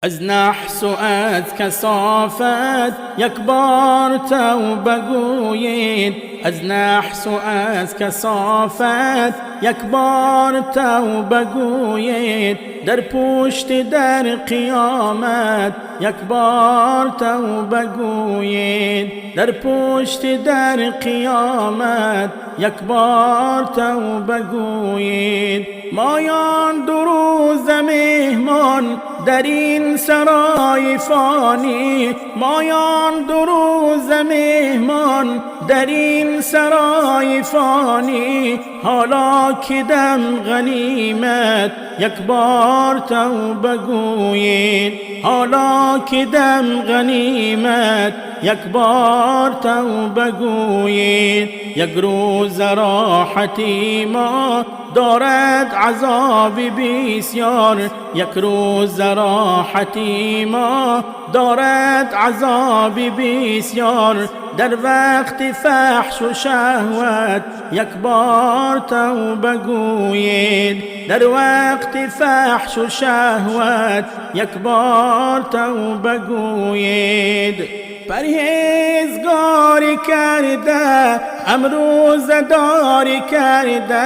از نحس و از کثافت یک بار توبه گویید. از نحس و از کثافت یک بار توبه گویید. در پشت در قیامت یک بار توبه گویید. در پشت در قیامت یک بار توبه گویید. مایان دو روز مهمان در این سرای فانی، مایان دو روز مهمان در این سرای فانی. حالا که دم غنیمت یک بار توبه گویید. حالا که دم غنیمت یک بار توبه گویید. یک روز راحتی ما دارد عذاب بسیار، یک روز راحتی ما دارد عذاب بسیار. در وقت فحش و شهوت یک بار توبه گویید. در وقت فحش و شهوت یک بار توبه گویید. پرهیزگاری کرده امروز داری کرده،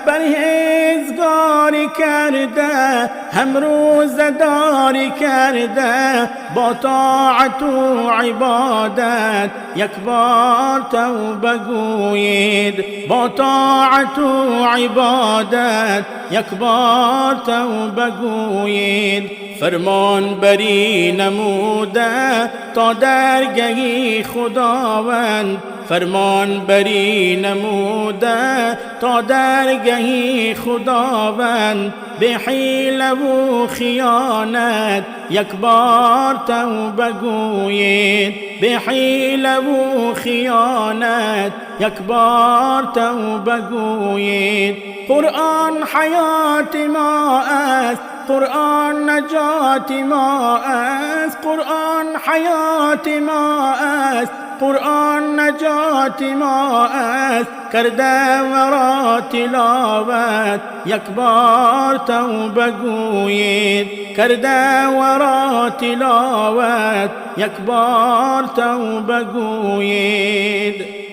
پرهیزگاری کرده امروز داری کرده. با طاعت و عبادت یک بار توبه گویید. با طاعت و عبادت یک بار توبه گویید. فرمان بری نموده تا درگهی خداوند، فرمان بری نموده تا درگهی خداوند. به حیله و خیانت یک بار توبه گویید. به حیله و خیانت یک بار توبه گویید. قرآن حیات ما است، قرآن نجات ما است. قرآن حیات ما است، قرآن نجات ما است. کرده ورا تلاوت یک بار توبه گویید. کرده ورا تلاوت یک بار توبه گویید.